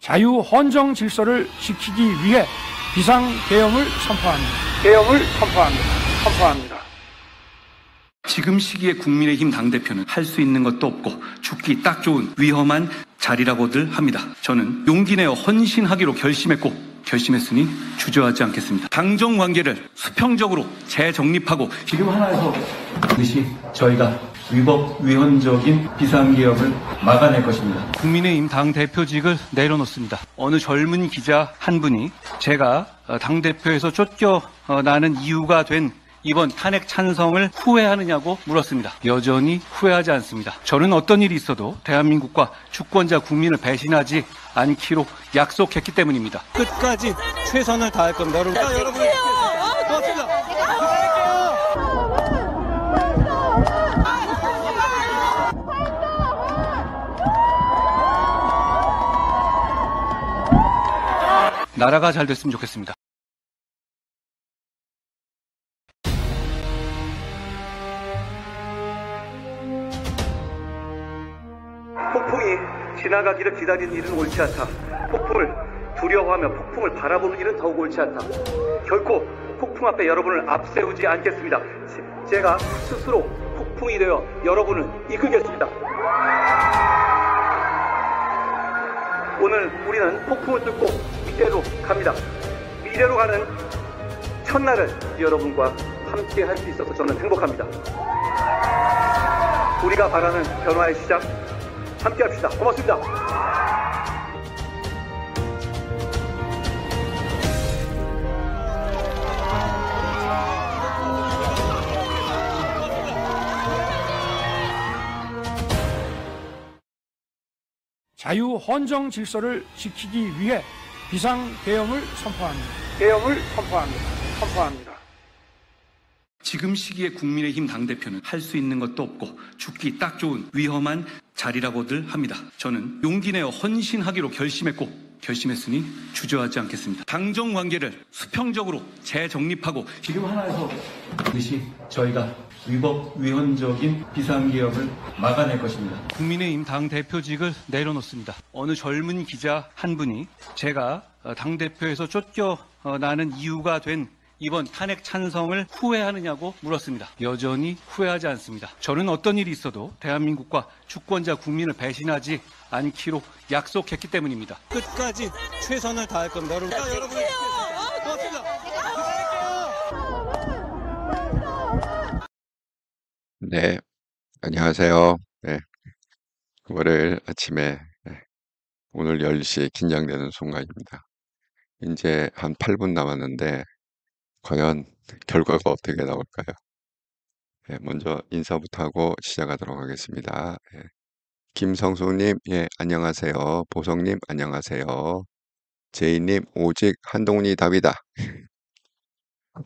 자유 헌정 질서를 지키기 위해 비상계엄을 선포합니다. 선포합니다. 지금 시기에 국민의힘 당대표는 할 수 있는 것도 없고 죽기 딱 좋은 위험한 자리라고들 합니다. 저는 용기 내어 헌신하기로 결심했으니 주저하지 않겠습니다. 당정 관계를 수평적으로 재정립하고 지금 하나에서 반드시 저희가 위헌적인 비상계엄을 막아낼 것입니다. 국민의힘 당대표직을 내려놓습니다. 어느 젊은 기자 한 분이 제가 당대표에서 쫓겨나는 이유가 된 이번 탄핵 찬성을 후회하느냐고 물었습니다. 여전히 후회하지 않습니다. 저는 어떤 일이 있어도 대한민국과 주권자 국민을 배신하지 않기로 약속했기 때문입니다. 끝까지 최선을 다할 겁니다. 여러분. 고맙습니다. 나라가 잘 됐으면 좋겠습니다. 폭풍이 지나가기를 기다리는 일은 옳지 않다. 폭풍을 두려워하며 폭풍을 바라보는 일은 더욱 옳지 않다. 결코 폭풍 앞에 여러분을 앞세우지 않겠습니다. 제가 스스로 폭풍이 되어 여러분을 이끌겠습니다. 오늘 우리는 폭풍을 뚫고 미래로 갑니다. 미래로 가는 첫날을 여러분과 함께 할 수 있어서 저는 행복합니다. 우리가 바라는 변화의 시작 함께 합시다. 고맙습니다. 자유 헌정 질서를 지키기 위해 비상계엄을 선포합니다. 선포합니다. 지금 시기에 국민의힘 당대표는 할 수 있는 것도 없고 죽기 딱 좋은 위험한 자리라고들 합니다. 저는 용기 내어 헌신하기로 결심했으니 주저하지 않겠습니다. 당정 관계를 수평적으로 재정립하고 지금 하나에서 반드시 저희가 위헌적인 비상계엄을 막아낼 것입니다. 국민의힘 당대표직을 내려놓습니다. 어느 젊은 기자 한 분이 제가 당대표에서 쫓겨나는 이유가 된 이번 탄핵 찬성을 후회하느냐고 물었습니다. 여전히 후회하지 않습니다. 저는 어떤 일이 있어도 대한민국과 주권자 국민을 배신하지 않기로 약속했기 때문입니다. 끝까지 최선을 다할 겁니다. 여러분. 고맙습니다. 네, 안녕하세요. 네, 월요일 아침에 오늘 10시에 긴장되는 순간입니다. 이제 한 8분 남았는데 과연 결과가 어떻게 나올까요? 먼저 인사부터 하고 시작하도록 하겠습니다. 김성수님, 안녕하세요. 보성님, 안녕하세요. 제이님, 오직 한동훈이 답이다.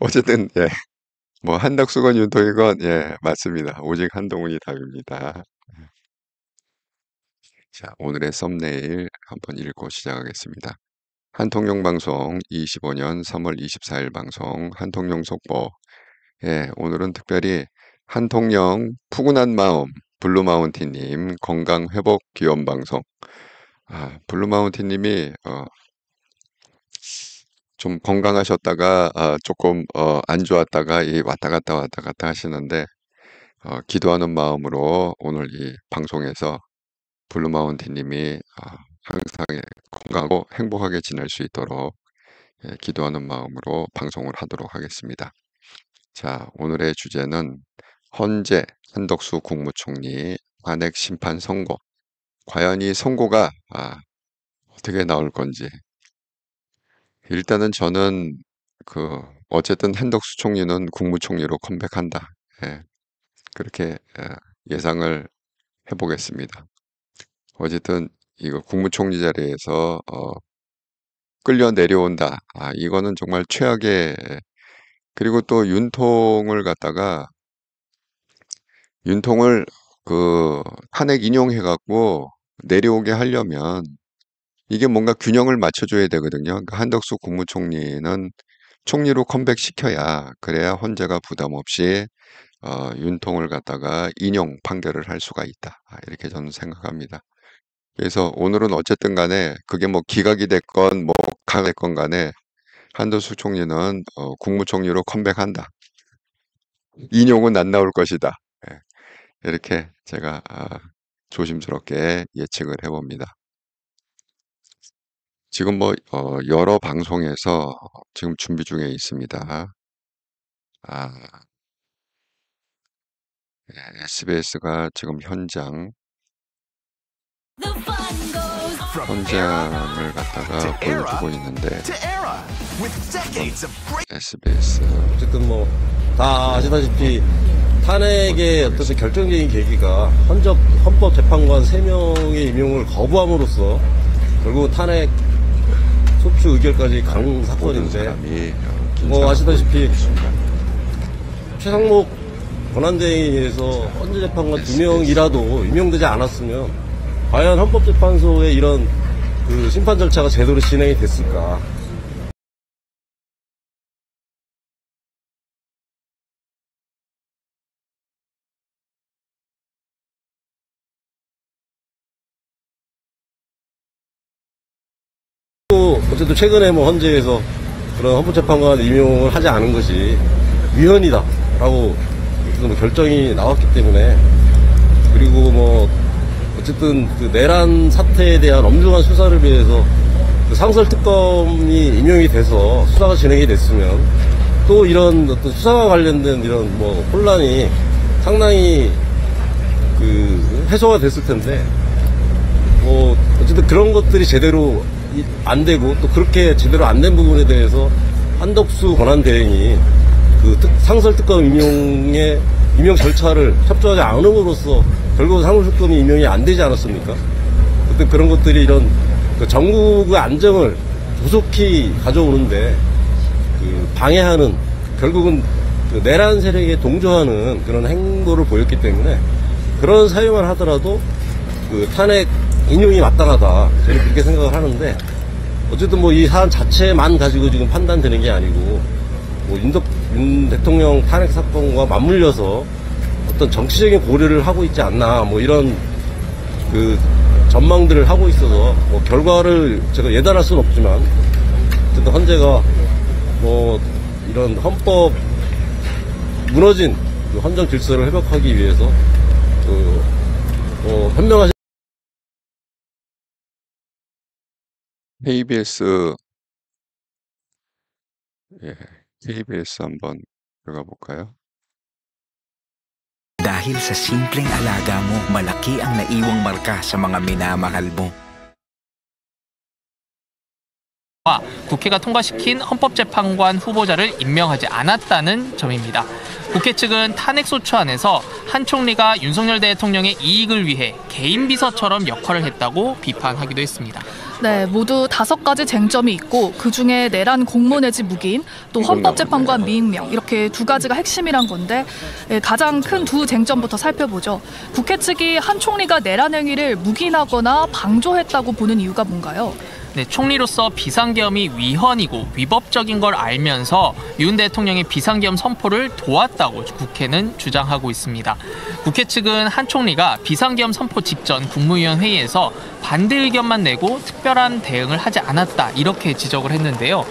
어쨌든, 뭐, 한덕수건 윤통이건, 맞습니다. 오직 한동훈이 답입니다. 자, 오늘의 썸네일 한번 읽고 시작하겠습니다. 한통용 방송 25년 3월 24일 방송 한통용 속보. 오늘은 특별히 한통령 푸근한 마음 블루마운틴님 건강 회복 기원 방송. 블루마운틴님이 좀 건강하셨다가 조금 안 좋았다가 왔다 갔다 하시는데 기도하는 마음으로 오늘 이 방송에서 블루마운틴님이 항상 건강하고 행복하게 지낼 수 있도록 기도하는 마음으로 방송을 하도록 하겠습니다. 자, 오늘의 주제는 헌재 한덕수 국무총리 탄핵 심판 선고. 과연 이 선고가 어떻게 나올 건지. 일단은 저는 어쨌든 한덕수 총리는 국무총리로 컴백한다. 그렇게 예상을 해보겠습니다. 어쨌든 이거 국무총리 자리에서 끌려 내려온다. 이거는 정말 최악의. 그리고 또 윤통을 탄핵 인용해갖고 내려오게 하려면 이게 뭔가 균형을 맞춰줘야 되거든요. 그러니까 한덕수 국무총리는 총리로 컴백시켜야 그래야 헌재가 부담 없이 윤통을 갖다가 인용 판결을 할 수가 있다. 이렇게 저는 생각합니다. 그래서 오늘은 어쨌든 간에 그게 뭐 기각이 됐건 뭐 가됐건 간에 한덕수 총리는 국무총리로 컴백한다. 인용은 안 나올 것이다. 예, 이렇게 제가 조심스럽게 예측을 해봅니다. 지금 뭐 여러 방송에서 지금 준비 중에 있습니다. SBS가 지금 현장을 갖다가 보여주고 있는데 SBS 어쨌든 뭐 다 아시다시피 탄핵의 어떤 결정적인 계기가 헌법재판관 3명의 임용을 거부함으로써 결국 탄핵 소추 의결까지 간 사건인데 뭐 아시다시피 최상목 권한대행에 의해서 헌재재판관 2명이라도 임용되지 않았으면 과연 헌법재판소의 이런 그 심판 절차가 제대로 진행이 됐을까? 또 어쨌든 최근에 뭐 헌재에서 그런 헌법재판관 임용을 하지 않은 것이 위헌이다라고 뭐 결정이 나왔기 때문에, 그리고 뭐 어쨌든 그 내란 사태에 대한 엄중한 수사를 위해서 그 상설특검이 임용이 돼서 수사가 진행이 됐으면 또 이런 어떤 수사와 관련된 이런 뭐 혼란이 상당히 그 해소가 됐을 텐데, 뭐 어쨌든 그런 것들이 제대로 안 되고 또 그렇게 제대로 안 된 부분에 대해서 한덕수 권한대행이 그 상설특검 임용 절차를 협조하지 않음으로써 결국 상설특검이 임용이 안 되지 않았습니까? 그때 그런 것들이 이런 그 전국의 안정을 조속히 가져오는데 그 방해하는, 결국은 그 내란 세력에 동조하는 그런 행보를 보였기 때문에 그런 사유만 하더라도 그 탄핵 인용이 마땅하다, 저는 그렇게 생각을 하는데, 어쨌든 뭐 이 사안 자체만 가지고 지금 판단되는 게 아니고 뭐 윤 대통령 탄핵 사건과 맞물려서 어떤 정치적인 고려를 하고 있지 않나, 뭐 이런 그 전망들을 하고 있어서 뭐 결과를 제가 예단할 수는 없지만 어쨌든 헌재가 뭐 이런 헌법 무너진 그 헌정 질서를 회복하기 위해서 그 현명하신 KBS KBS 한번 들어가 볼까요? Dahil sa simpleng alaga mo, malaki ang naiwang marka sa mga minamahal mo. 국회가 통과시킨 헌법재판관 후보자를 임명하지 않았다는 점입니다. 국회 측은 탄핵소추안에서 한 총리가 윤석열 대통령의 이익을 위해 개인 비서처럼 역할을 했다고 비판하기도 했습니다. 네, 모두 5가지 쟁점이 있고 그중에 내란 공모 내지 묵인, 또 헌법재판관 미임명, 이렇게 2가지가 핵심이란 건데, 가장 큰 2 쟁점부터 살펴보죠. 국회 측이 한 총리가 내란 행위를 묵인하거나 방조했다고 보는 이유가 뭔가요? 네, 총리로서 비상계엄이 위헌이고 위법적인 걸 알면서 윤 대통령의 비상계엄 선포를 도왔다고 국회는 주장하고 있습니다. 국회 측은 한 총리가 비상계엄 선포 직전 국무위원 회의에서 반대 의견만 내고 특별한 대응을 하지 않았다, 이렇게 지적을 했는데요.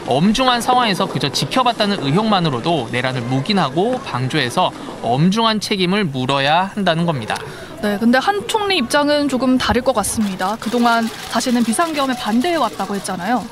엄중한 상황에서 그저 지켜봤다는 의혹만으로도 내란을 묵인하고 방조해서 엄중한 책임을 물어야 한다는 겁니다. 네, 근데 한 총리 입장은 조금 다를 것 같습니다. 그동안 자신은 비상계엄에 반대해왔다고 했잖아요.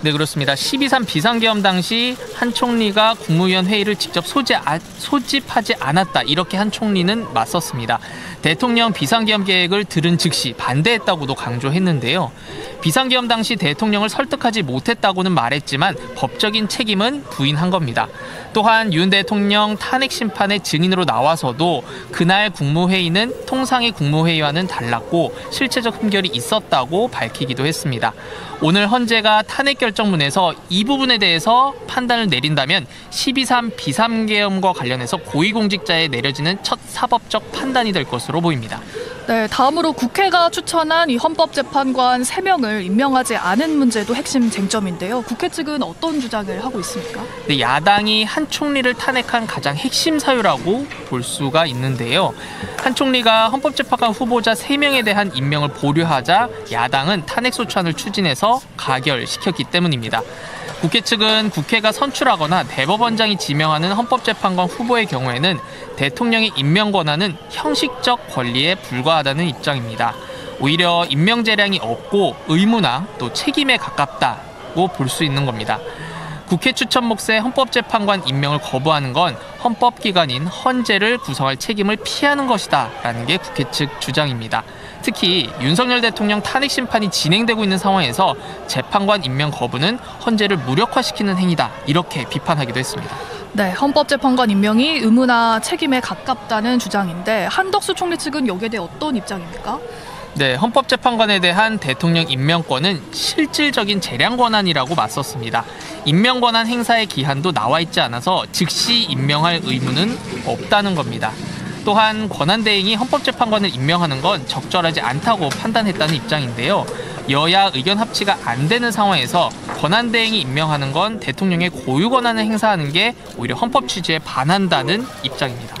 네, 그렇습니다. 12.3 비상계엄 당시 한 총리가 국무위원 회의를 직접 소집하지 않았다, 이렇게 한 총리는 맞섰습니다. 대통령 비상계엄 계획을 들은 즉시 반대했다고도 강조했는데요. 비상계엄 당시 대통령을 설득하지 못했다고는 말했지만 법적인 책임은 부인한 겁니다. 또한 윤 대통령 탄핵 심판의 증인으로 나와서도 그날 국무회의는 통상의 국무회의와는 달랐고 실체적 흠결이 있었다고 밝히기도 했습니다. 오늘 헌재가 탄핵 결정문에서 이 부분에 대해서 판단을 내린다면 12.3 비상계엄과 관련해서 고위공직자에 내려지는 첫 사법적 판단이 될 것으로 것으로 보입니다. 네, 다음으로 국회가 추천한 이 헌법재판관 3명을 임명하지 않은 문제도 핵심 쟁점인데요. 국회 측은 어떤 주장을 하고 있습니까? 네, 야당이 한 총리를 탄핵한 가장 핵심 사유라고 볼 수가 있는데요. 한 총리가 헌법재판관 후보자 3명에 대한 임명을 보류하자 야당은 탄핵소추안을 추진해서 가결시켰기 때문입니다. 국회 측은 국회가 선출하거나 대법원장이 지명하는 헌법재판관 후보의 경우에는 대통령의 임명 권한은 형식적 권리에 불과하다는 입장입니다. 오히려 임명 재량이 없고 의무나 또 책임에 가깝다고 볼 수 있는 겁니다. 국회 추천 몫의 헌법재판관 임명을 거부하는 건 헌법기관인 헌재를 구성할 책임을 피하는 것이다라는 게 국회 측 주장입니다. 특히 윤석열 대통령 탄핵 심판이 진행되고 있는 상황에서 재판관 임명 거부는 헌재를 무력화시키는 행위다 이렇게 비판하기도 했습니다. 네, 헌법재판관 임명이 의무나 책임에 가깝다는 주장인데 한덕수 총리 측은 여기에 대해 어떤 입장입니까? 네, 헌법재판관에 대한 대통령 임명권은 실질적인 재량 권한이라고 맞섰습니다. 임명 권한 행사의 기한도 나와 있지 않아서 즉시 임명할 의무는 없다는 겁니다. 또한 권한대행이 헌법재판관을 임명하는 건 적절하지 않다고 판단했다는 입장인데요. 여야 의견 합치가 안 되는 상황에서 권한대행이 임명하는 건 대통령의 고유 권한을 행사하는 게 오히려 헌법 취지에 반한다는 입장입니다.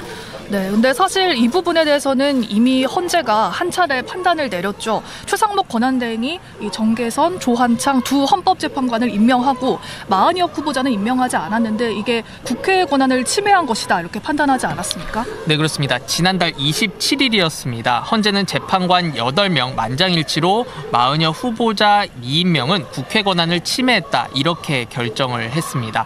네, 근데 사실 이 부분에 대해서는 이미 헌재가 한 차례 판단을 내렸죠. 최상목 권한대행이 이 정계선, 조한창 두 헌법재판관을 임명하고 마은혁 후보자는 임명하지 않았는데 이게 국회의 권한을 침해한 것이다 이렇게 판단하지 않았습니까? 네, 그렇습니다. 지난달 27일이었습니다. 헌재는 재판관 8명 만장일치로 마은혁 후보자 2임명은 국회 권한을 침해했다 이렇게 결정을 했습니다.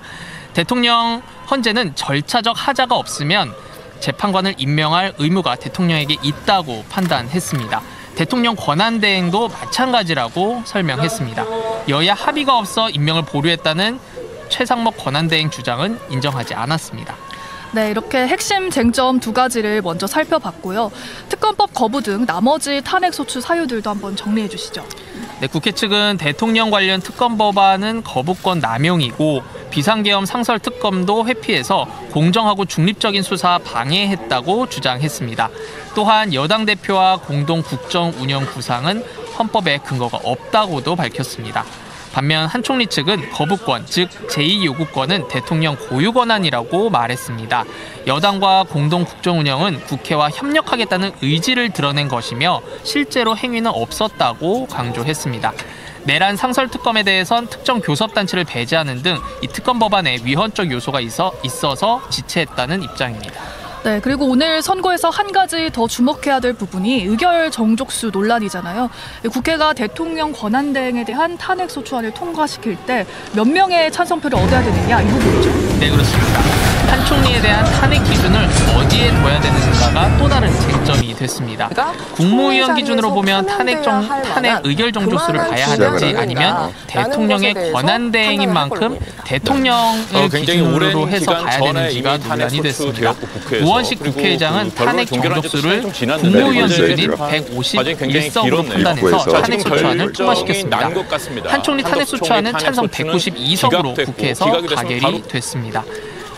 대통령 헌재는 절차적 하자가 없으면 재판관을 임명할 의무가 대통령에게 있다고 판단했습니다. 대통령 권한대행도 마찬가지라고 설명했습니다. 여야 합의가 없어 임명을 보류했다는 최상목 권한대행 주장은 인정하지 않았습니다. 네, 이렇게 핵심 쟁점 2가지를 먼저 살펴봤고요. 특검법 거부 등 나머지 탄핵 소추 사유들도 한번 정리해 주시죠. 네, 국회 측은 대통령 관련 특검 법안은 거부권 남용이고 비상계엄 상설특검도 회피해서 공정하고 중립적인 수사 방해했다고 주장했습니다. 또한 여당 대표와 공동 국정 운영 구상은 헌법에 근거가 없다고도 밝혔습니다. 반면 한 총리 측은 거부권, 즉 제2요구권은 대통령 고유 권한이라고 말했습니다. 여당과 공동 국정 운영은 국회와 협력하겠다는 의지를 드러낸 것이며 실제로 행위는 없었다고 강조했습니다. 내란 상설특검에 대해선 특정 교섭단체를 배제하는 등 이 특검 법안에 위헌적 요소가 있어서 지체했다는 입장입니다. 네, 그리고 오늘 선고에서 한 가지 더 주목해야 될 부분이 의결 정족수 논란이잖아요. 국회가 대통령 권한대행에 대한 탄핵 소추안을 통과시킬 때 몇 명의 찬성표를 얻어야 되느냐 이 부분이죠. 네, 그렇습니다. 한 총리에 대한 탄핵 기준을 어디에 둬야 되는가가 또 다른 쟁점이 됐습니다. 국무위원 기준으로 보면 탄핵 의결 정족수를 봐야 하는지 아니면 대통령의 권한대행인 만큼 대통령을 기준으로 해서 봐야 되는지가 논란이 됐습니다. 우원식 국회의장은 탄핵 정족수를 국무위원 기준인 151석으로 판단해서 탄핵 소추안을 통과시켰습니다. 한 총리 탄핵 소추안은 찬성 192석으로 국회에서 가결이 됐습니다.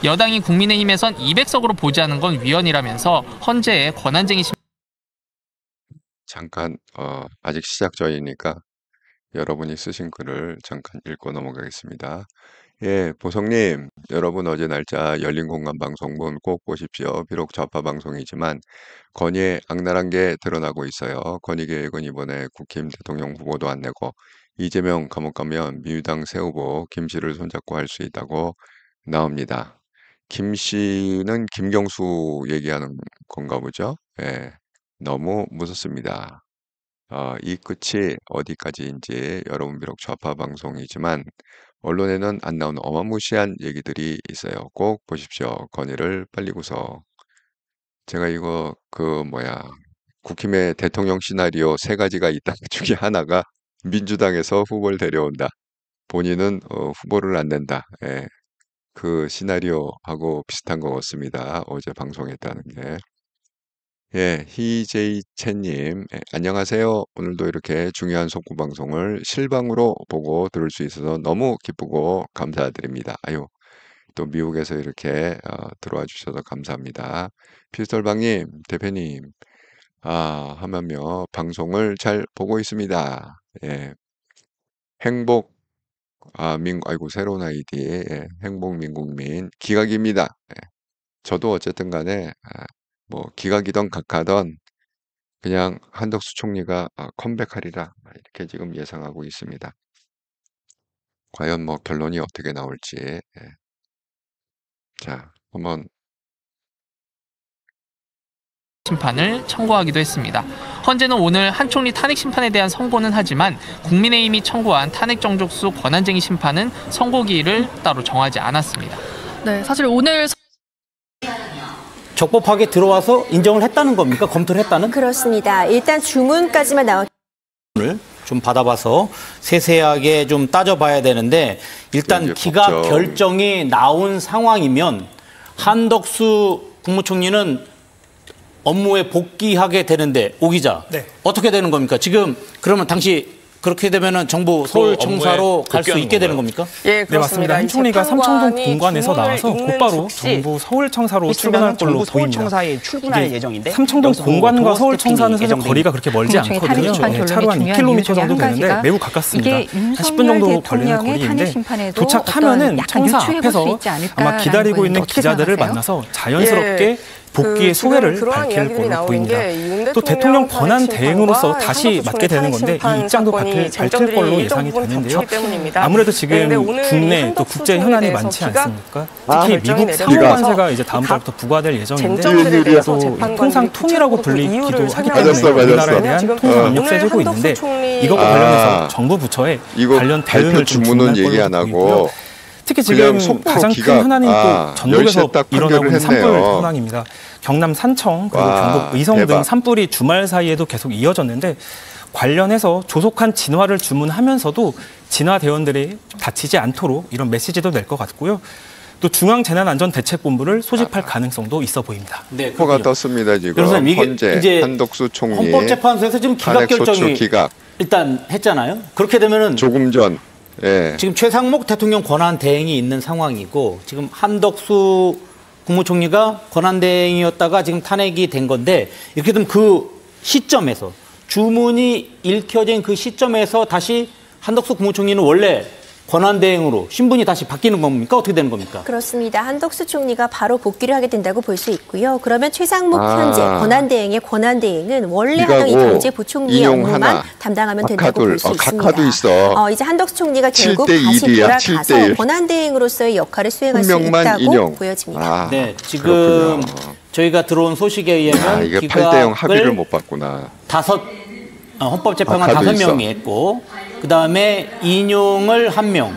여당이 국민의힘에선 200석으로 보지하는 건 위헌이라면서 헌재의 권한쟁의 잠깐 아직 시작 전이니까 여러분이 쓰신 글을 잠깐 읽고 넘어가겠습니다. 예, 보성님, 여러분 어제 날짜 열린공감방송분 꼭 보십시오. 비록 좌파 방송이지만 건의에 악랄한 게 드러나고 있어요. 건의계획은 이번에 국힘 대통령 후보도 안 내고 이재명 감옥 가면 민주당 새 후보 김 씨를 손잡고 할 수 있다고 나옵니다. 김 씨는 김경수 얘기하는 건가 보죠? 예, 너무 무섭습니다. 이 끝이 어디까지인지 여러분 비록 좌파 방송이지만 언론에는 안 나오는 어마무시한 얘기들이 있어요. 꼭 보십시오. 건의를 빨리 구속. 제가 이거 국힘의 대통령 시나리오 3가지가 있다는 중에 하나가 민주당에서 후보를 데려온다. 본인은 후보를 안 낸다. 예, 그 시나리오하고 비슷한 것 같습니다. 어제 방송했다는 게. 예, 희제이 채님, 안녕하세요. 오늘도 이렇게 중요한 속보 방송을 실방으로 보고 들을 수 있어서 너무 기쁘고 감사드립니다. 아유, 또 미국에서 이렇게 들어와 주셔서 감사합니다. 피스톨방님, 대표님, 하며 방송을 잘 보고 있습니다. 예. 행복 아이고 새로운 아이디 행복민국민 기각입니다. 예. 저도 어쨌든 간에 뭐 기각이던 각하던 그냥 한덕수 총리가 컴백하리라 이렇게 지금 예상하고 있습니다. 과연 뭐 결론이 어떻게 나올지. 예. 자, 한번 심판을 청구하기도 했습니다. 헌재는 오늘 한 총리 탄핵 심판에 대한 선고는 하지만 국민의힘이 청구한 탄핵 정족수 권한쟁의 심판은 선고 기일을 따로 정하지 않았습니다. 네, 사실 오늘 적법하게 들어와서 인정을 했다는 겁니까? 검토를 했다는? 그렇습니다. 일단 주문까지만 나왔. 좀 받아봐서 세세하게 좀 따져봐야 되는데 일단 기각 결정이 나온 상황이면 한덕수 국무총리는 업무에 복귀하게 되는데 오 기자 어떻게 되는 겁니까? 지금 그러면 당시 그렇게 되면은 정부 서울청사로 갈 수 있게 되는 겁니까? 예, 그렇습니다. 네, 맞습니다. 한 총리가 삼청동 본관에서 나와서 곧바로 정부 서울청사로 출근할 걸로 보입니다. 서울청사에 출근할 예정인데 삼청동 본관과 서울청사는 사실 거리가 그렇게 멀지 않거든요. 차로 한 2km 정도 되는데 매우 가깝습니다. 한 10분 정도 걸리는 거리인데 도착하면은 청사 앞에서 아마 기다리고 있는 기자들을 만나서 자연스럽게 복귀의 소회를 밝힐 걸로 보입니다. 또 대통령 권한 대행으로서 다시 맡게 되는 건데 이 입장도 밝힐 걸로 예상이 되는데요. 아무래도 지금 국내 또 국제 현안이 많지 않습니까? 특히 미국 상호관세가 이제 다음 달부터 부과될 예정인데 또 통상 통이라고 불리기도 하기 때문에 우리나라에 대한 통상 압력 세우고 있는데 이것과 관련해서 정부 부처에 관련 대응을 좀 주문할 걸로 보이고요. 특히 지금 가장 큰 현안인 또 전국에서 일어나고 있는 산불 현황입니다. 경남 산청 그리고 경북 의성 등 산불이 주말 사이에도 계속 이어졌는데 관련해서 조속한 진화를 주문하면서도 진화 대원들이 다치지 않도록 이런 메시지도 낼 것 같고요. 또 중앙재난안전대책본부를 소집할 가능성도 있어 보입니다. 네, 호가 떴습니다 지금. 헌재 이제 한덕수 총리 헌법재판소에서 지금 기각 결정이 일단 했잖아요. 그렇게 되면은 조금 전 지금 최상목 대통령 권한 대행이 있는 상황이고 지금 한덕수 국무총리가 권한 대행이었다가 지금 탄핵이 된 건데 이렇게 되면 그 시점에서 주문이 읽혀진 그 시점에서 다시 한덕수 국무총리는 원래 권한대행으로 신분이 다시 바뀌는 겁니까? 어떻게 되는 겁니까? 그렇습니다. 한덕수 총리가 바로 복귀를 하게 된다고 볼 수 있고요. 그러면 최상목 현재 권한대행의 권한대행은 원래 하던 이 경제부총리의 업무만 담당하면 된다고 볼 수 있습니다. 각하도 있어. 이제 한덕수 총리가 결국 다시 돌아가서 권한대행으로서의 역할을 수행할 수 있다고 보여집니다. 네, 지금 저희가 들어온 소식에 의하면 이게 8대0 합의를 못 봤구나. 헌법재판관 5명이 했고 그다음에 인용을 1명,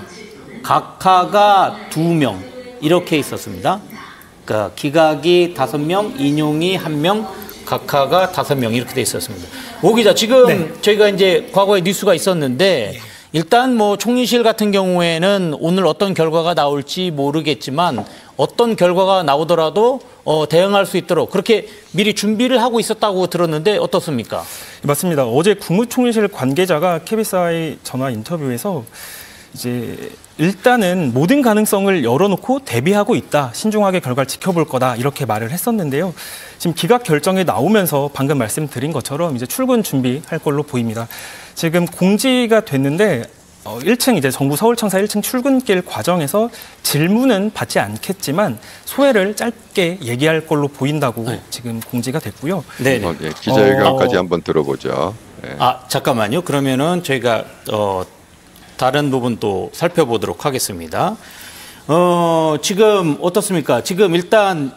각하가 2명 이렇게 있었습니다. 그러니까 기각이 5명, 인용이 1명, 각하가 5명 이렇게 돼 있었습니다. 오 기자, 지금 저희가 이제 과거에 뉴스가 있었는데 일단 뭐 총리실 같은 경우에는 오늘 어떤 결과가 나올지 모르겠지만 어떤 결과가 나오더라도 대응할 수 있도록 그렇게 미리 준비를 하고 있었다고 들었는데 어떻습니까? 맞습니다. 어제 국무총리실 관계자가 KBS와의 전화 인터뷰에서 이제 일단은 모든 가능성을 열어놓고 대비하고 있다. 신중하게 결과를 지켜볼 거다. 이렇게 말을 했었는데요. 지금 기각 결정이 나오면서 방금 말씀드린 것처럼 이제 출근 준비할 걸로 보입니다. 지금 공지가 됐는데 1층 이제 정부 서울청사 1층 출근길 과정에서 질문은 받지 않겠지만 소회를 짧게 얘기할 걸로 보인다고 지금 공지가 됐고요. 네. 기자회견까지 한번 들어보죠. 네. 잠깐만요. 그러면은 저희가 다른 부분 또 살펴보도록 하겠습니다. 지금 어떻습니까? 지금 일단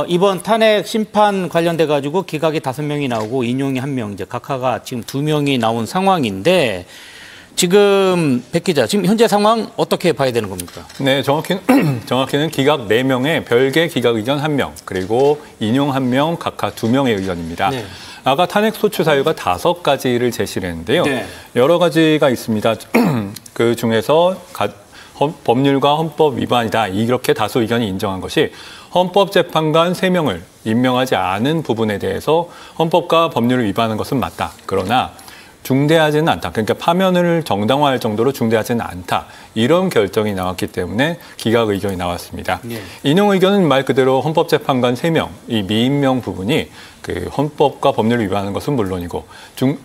이번 탄핵 심판 관련돼 가지고 기각이 5명이 나오고 인용이 1명, 이제 각하가 지금 2명이 나온 상황인데 지금 백 기자, 지금 현재 상황 어떻게 봐야 되는 겁니까? 네, 정확히는 기각 4명에 별개 기각 의견 1명, 그리고 인용 1명, 각하 2명의 의견입니다. 네. 아까 탄핵 소추 사유가 5가지를 제시를 했는데요. 네. 여러 가지가 있습니다. 그 중에서 법률과 헌법 위반이다. 이렇게 다수 의견이 인정한 것이 헌법재판관 3명을 임명하지 않은 부분에 대해서 헌법과 법률을 위반한 것은 맞다. 그러나 중대하지는 않다. 그러니까 파면을 정당화할 정도로 중대하지는 않다. 이런 결정이 나왔기 때문에 기각 의견이 나왔습니다. 네. 인용 의견은 말 그대로 헌법재판관 3명, 이 미임명 부분이 그 헌법과 법률을 위반하는 것은 물론이고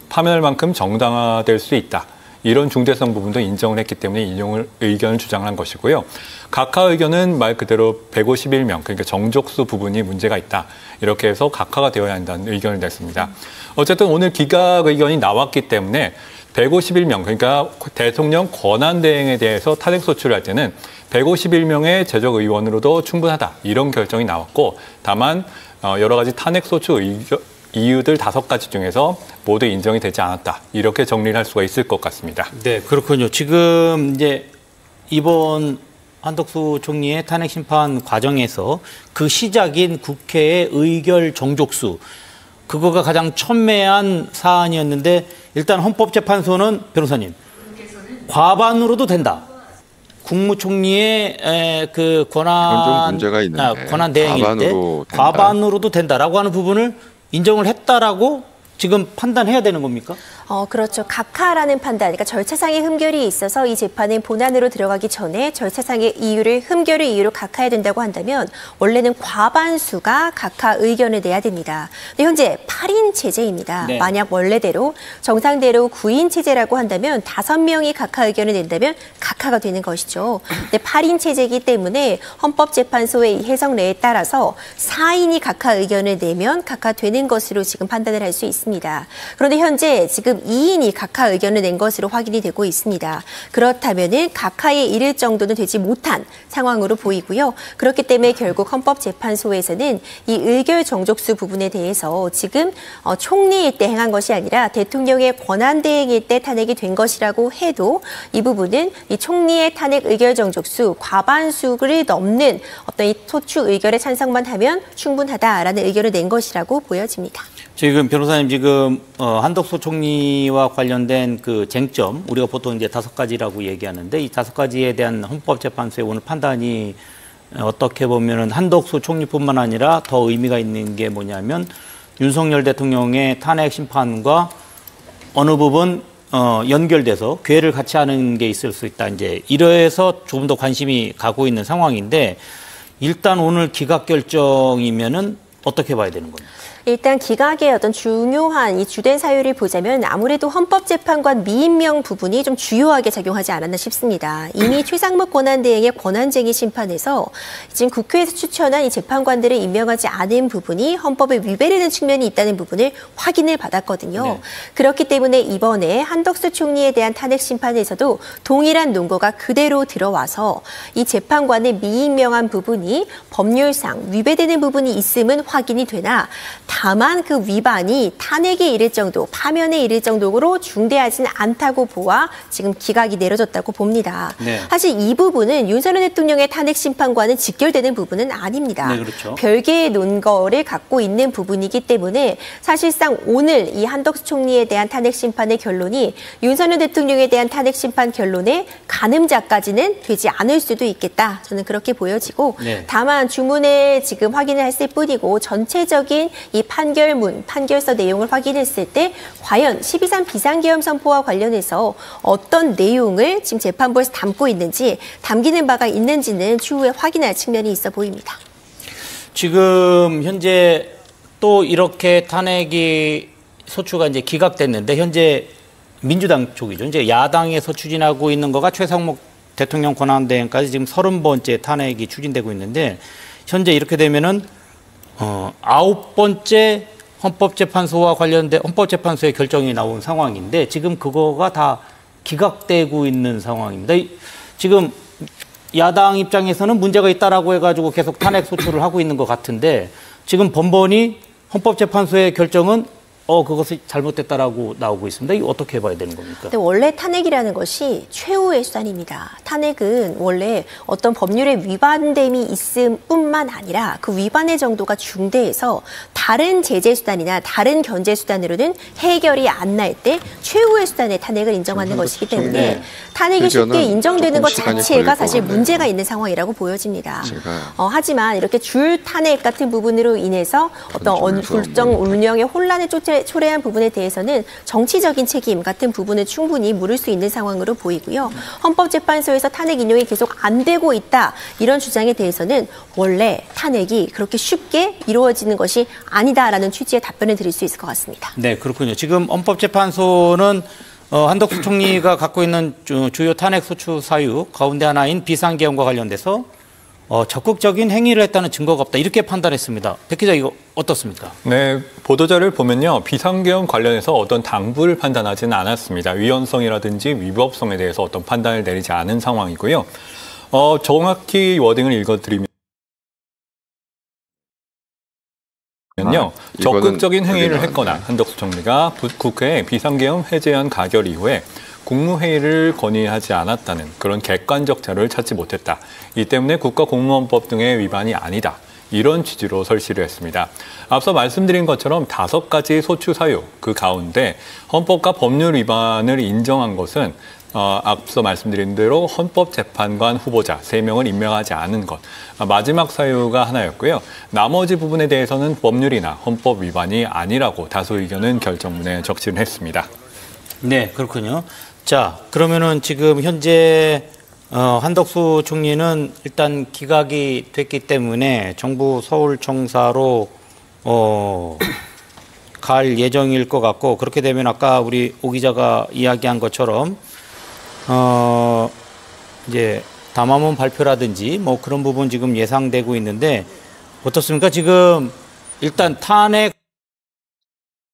파면할 만큼 정당화될 수 있다. 이런 중대성 부분도 인정을 했기 때문에 인용 의견을 주장한 것이고요. 각하 의견은 말 그대로 151명, 그러니까 정족수 부분이 문제가 있다. 이렇게 해서 각하가 되어야 한다는 의견을 냈습니다. 어쨌든 오늘 기각 의견이 나왔기 때문에 151명, 그러니까 대통령 권한대행에 대해서 탄핵소추를 할 때는 151명의 재적 의원으로도 충분하다. 이런 결정이 나왔고, 다만 여러 가지 탄핵소추 이유들 5가지 중에서 모두 인정이 되지 않았다. 이렇게 정리를 할 수가 있을 것 같습니다. 네, 그렇군요. 지금 이제 이번 한덕수 총리의 탄핵 심판 과정에서 그 시작인 국회의 의결 정족수, 그거가 가장 첨예한 사안이었는데 일단 헌법재판소는 변호사님, 과반으로도 된다. 국무총리의 그 권한 대행일 때 과반으로도 된다라고 하는 부분을 인정을 했다라고 지금 판단해야 되는 겁니까? 그렇죠. 각하라는 판단, 그러니까 절차상의 흠결이 있어서 이 재판은 본안으로 들어가기 전에 절차상의 흠결을 이유로 각하해야 된다고 한다면 원래는 과반수가 각하 의견을 내야 됩니다. 근데 현재 8인 체제입니다. 네. 만약 원래대로 정상대로 9인 체제라고 한다면 5명이 각하 의견을 낸다면 각하가 되는 것이죠. 근데 8인 체제이기 때문에 헌법재판소의 이 해석례에 따라서 4인이 각하 의견을 내면 각하되는 것으로 지금 판단을 할 수 있습니다. 그런데 현재 지금 2인이 각하 의견을 낸 것으로 확인이 되고 있습니다. 그렇다면은 각하에 이를 정도는 되지 못한 상황으로 보이고요. 그렇기 때문에 결국 헌법재판소에서는 이 의결 정족수 부분에 대해서 지금 총리일 때 행한 것이 아니라 대통령의 권한대행일 때 탄핵이 된 것이라고 해도 이 부분은 이 총리의 탄핵 의결 정족수 과반수를 넘는 어떤 이 소추 의결에 찬성만 하면 충분하다라는 의견을 낸 것이라고 보여집니다. 지금 변호사님 지금 한덕수 총리와 관련된 그 쟁점, 우리가 보통 이제 5가지라고 얘기하는데 이 5가지에 대한 헌법재판소의 오늘 판단이 어떻게 보면은 한덕수 총리뿐만 아니라 더 의미가 있는 게 뭐냐면 윤석열 대통령의 탄핵 심판과 어느 부분 연결돼서 궤를 같이 하는 게 있을 수 있다. 이제 이래서 조금 더 관심이 가고 있는 상황인데 일단 오늘 기각 결정이면은 어떻게 봐야 되는 겁니까? 일단 기각의 어떤 중요한 이 주된 사유를 보자면 아무래도 헌법재판관 미임명 부분이 좀 주요하게 작용하지 않았나 싶습니다. 이미 최상목 권한대행의 권한쟁의 심판에서 지금 국회에서 추천한 이 재판관들을 임명하지 않은 부분이 헌법에 위배되는 측면이 있다는 부분을 확인을 받았거든요. 네. 그렇기 때문에 이번에 한덕수 총리에 대한 탄핵 심판에서도 동일한 논거가 그대로 들어와서 이 재판관을 미임명한 부분이 법률상 위배되는 부분이 있음은 확인이 되나 다만 그 위반이 탄핵에 이를 정도, 파면에 이를 정도로 중대하지는 않다고 보아 지금 기각이 내려졌다고 봅니다. 네. 사실 이 부분은 윤석열 대통령의 탄핵 심판과는 직결되는 부분은 아닙니다. 네, 그렇죠. 별개의 논거를 갖고 있는 부분이기 때문에 사실상 오늘 이 한덕수 총리에 대한 탄핵 심판의 결론이 윤석열 대통령에 대한 탄핵 심판 결론의 가늠자까지는 되지 않을 수도 있겠다. 저는 그렇게 보여지고 네. 다만 주문에 지금 확인을 했을 뿐이고 전체적인 이 판결문, 판결서 내용을 확인했을 때 과연 12.3 비상계엄 선포와 관련해서 어떤 내용을 지금 재판부에서 담고 있는지, 담기는 바가 있는지는 추후에 확인할 측면이 있어 보입니다. 지금 현재 또 이렇게 탄핵이 소추가 이제 기각됐는데 현재 민주당 쪽이죠. 이제 야당에서 추진하고 있는 거가 최상목 대통령 권한대행까지 지금 30번째 탄핵이 추진되고 있는데 현재 이렇게 되면은 9번째 헌법재판소와 관련된 헌법재판소의 결정이 나온 상황인데 지금 그거가 다 기각되고 있는 상황입니다. 지금 야당 입장에서는 문제가 있다라고 해가지고 계속 탄핵 소추를 하고 있는 것 같은데 지금 번번이 헌법재판소의 결정은 그것이 잘못됐다라고 나오고 있습니다. 이거 어떻게 봐야 되는 겁니까? 근데 원래 탄핵이라는 것이 최후의 수단입니다. 탄핵은 원래 어떤 법률의 위반됨이 있음 뿐만 아니라 그 위반의 정도가 중대해서 다른 제재 수단이나 다른 견제 수단으로는 해결이 안 날 때 최후의 수단의 탄핵을 인정하는 것이기 때문에 네. 탄핵이 쉽게 인정되는 것 자체가 사실 문제가 있는 상황이라고 보여집니다. 하지만 이렇게 줄 탄핵 같은 부분으로 인해서 어떤 불정 운영의 혼란을 초래한 부분에 대해서는 정치적인 책임 같은 부분을 충분히 물을 수 있는 상황으로 보이고요. 헌법재판소에서 탄핵 인용이 계속 안 되고 있다. 이런 주장에 대해서는 원래 탄핵이 그렇게 쉽게 이루어지는 것이 아니다라는 취지의 답변을 드릴 수 있을 것 같습니다. 네, 그렇군요. 지금 헌법재판소는 한덕수 총리가 갖고 있는 주요 탄핵 소추 사유 가운데 하나인 비상계엄과 관련돼서 적극적인 행위를 했다는 증거가 없다. 이렇게 판단했습니다. 백 기자, 이거 어떻습니까? 네, 보도자를 보면요. 비상계엄 관련해서 어떤 당부를 판단하지는 않았습니다. 위헌성이라든지 위법성에 대해서 어떤 판단을 내리지 않은 상황이고요. 정확히 워딩을 읽어드리면 적극적인 행위를 했거나 한덕수 총리가 국회에 비상계엄 해제안 가결 이후에 국무회의를 건의하지 않았다는 그런 객관적 자료를 찾지 못했다. 이 때문에 국가공무원법 등의 위반이 아니다. 이런 취지로 설시를 했습니다. 앞서 말씀드린 것처럼 5가지 소추 사유, 그 가운데 헌법과 법률 위반을 인정한 것은 앞서 말씀드린 대로 헌법재판관 후보자 3명을 임명하지 않은 것, 마지막 사유가 하나였고요. 나머지 부분에 대해서는 법률이나 헌법 위반이 아니라고 다수 의견은 결정문에 적시를 했습니다. 네, 그렇군요. 자, 그러면은 지금 현재 한덕수 총리는 일단 기각이 됐기 때문에 정부 서울청사로 갈 예정일 것 같고, 그렇게 되면 아까 우리 오 기자가 이야기한 것처럼 이제 담화문 발표라든지 뭐 그런 부분 지금 예상되고 있는데 어떻습니까? 지금 일단 탄핵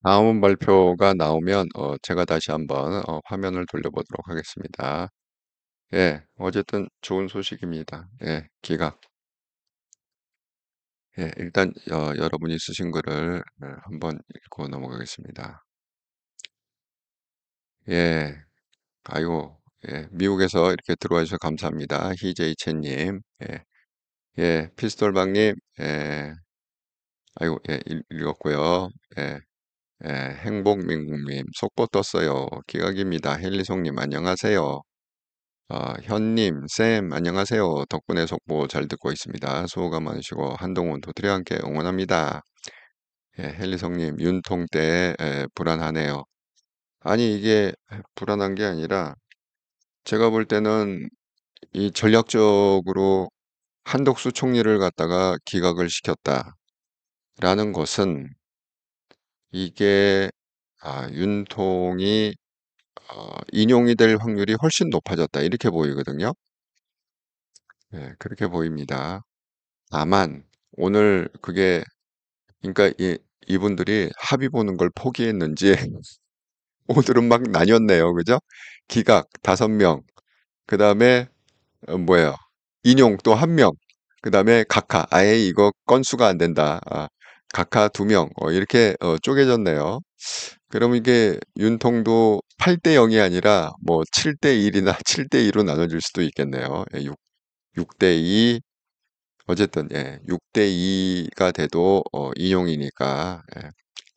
담화문 발표가 나오면 제가 다시 한번 화면을 돌려보도록 하겠습니다. 예, 어쨌든 좋은 소식입니다. 예, 기각. 예, 일단 여러분이 쓰신 글을 한번 읽고 넘어가겠습니다. 예, 아이고, 예, 미국에서 이렇게 들어와 주셔서 감사합니다. 희제이 채님, 예, 피스톨방님, 예, 아이고, 예, 읽었고요. 예, 예, 행복민국님, 속보 떴어요. 기각입니다. 헬리송님, 안녕하세요. 현님, 쌤, 안녕하세요. 덕분에 속보 잘 듣고 있습니다. 수고가 많으시고 한동훈 도토리와 함께 응원합니다. 예, 헬리성님, 윤통 때 불안하네요. 아니, 이게 불안한 게 아니라 제가 볼 때는 이 전략적으로 한덕수 총리를 갖다가 기각을 시켰다라는 것은 이게 윤통이 인용이 될 확률이 훨씬 높아졌다 이렇게 보이거든요. 네, 그렇게 보입니다. 다만 오늘 그게 그러니까 이분들이 합의 보는 걸 포기했는지 오늘은 막 나뉘었네요. 그죠? 기각 5명, 그 다음에 뭐예요? 인용 또 1명, 그 다음에 각하 아예 이거 건수가 안 된다. 각하 2명 이렇게 쪼개졌네요. 그럼 이게 윤통도 8대 0이 아니라 뭐 7대 1이나 7대 2로 나눠질 수도 있겠네요. 6대 2 어쨌든 6대 2가 돼도 인용이니까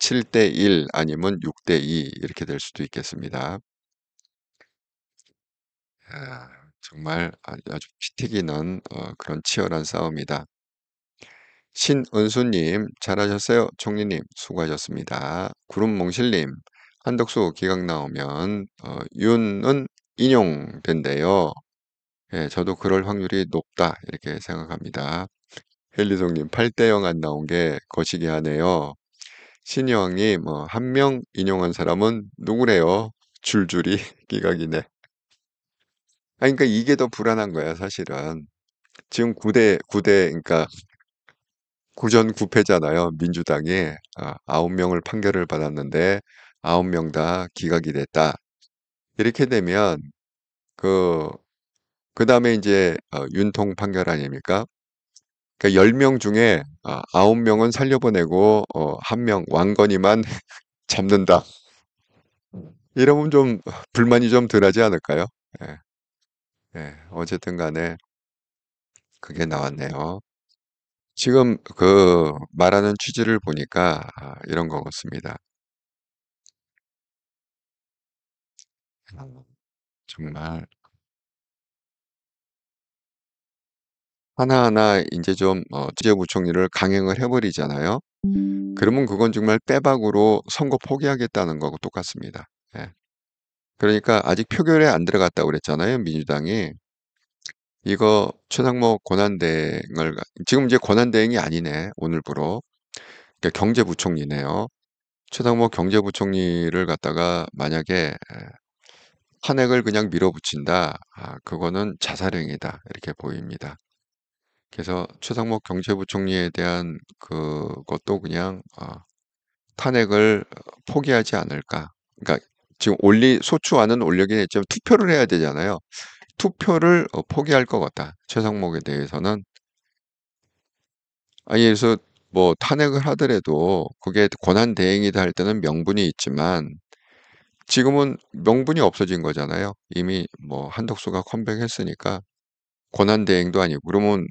7대 1 아니면 6대 2 이렇게 될 수도 있겠습니다. 정말 아주 피 튀기는 그런 치열한 싸움이다. 신은수님, 잘하셨어요. 총리님, 수고하셨습니다. 구름몽실님, 한덕수 기각 나오면 윤은 인용된대요. 예, 저도 그럴 확률이 높다 이렇게 생각합니다. 헬리송님, 8대 0 안 나온 게 거시기 하네요. 신여왕님, 1명 인용한 사람은 누구래요? 줄줄이 기각이네. 그러니까 이게 더 불안한 거야, 사실은. 지금 9대, 그러니까 9전 9패잖아요. 민주당이 9명을 판결을 받았는데 9명 다 기각이 됐다. 이렇게 되면 그 다음에 이제 윤통 판결 아닙니까? 그러니까 10명 중에 9명은 살려보내고 1명 왕건이만 잡는다. 이러면 좀 불만이 좀 덜하지 않을까요? 예. 예, 어쨌든 간에 그게 나왔네요. 지금 그 말하는 취지를 보니까 이런 것 같습니다. 정말 하나하나 이제 좀 취재부총리를 강행을 해버리잖아요. 그러면 그건 정말 빼박으로 선거 포기하겠다는 거하고 똑같습니다. 예. 그러니까 아직 표결에 안 들어갔다고 그랬잖아요, 민주당이. 이거 최상목 권한대행을 지금 이제 권한대행이 아니네, 오늘부로. 그러니까 경제부총리네요. 최상목 경제부총리를 갖다가 만약에 탄핵을 그냥 밀어붙인다, 그거는 자살행위다 이렇게 보입니다. 그래서 최상목 경제부총리에 대한 그것도 그냥 탄핵을 포기하지 않을까. 그러니까 지금 소추안은 올리긴 했지만 투표를 해야 되잖아요. 투표를 포기할 것 같다. 최상목에 대해서는. 아니, 그래서 뭐 탄핵을 하더라도 그게 권한대행이다 할 때는 명분이 있지만 지금은 명분이 없어진 거잖아요. 이미 뭐 한덕수가 컴백했으니까 권한대행도 아니고. 그러면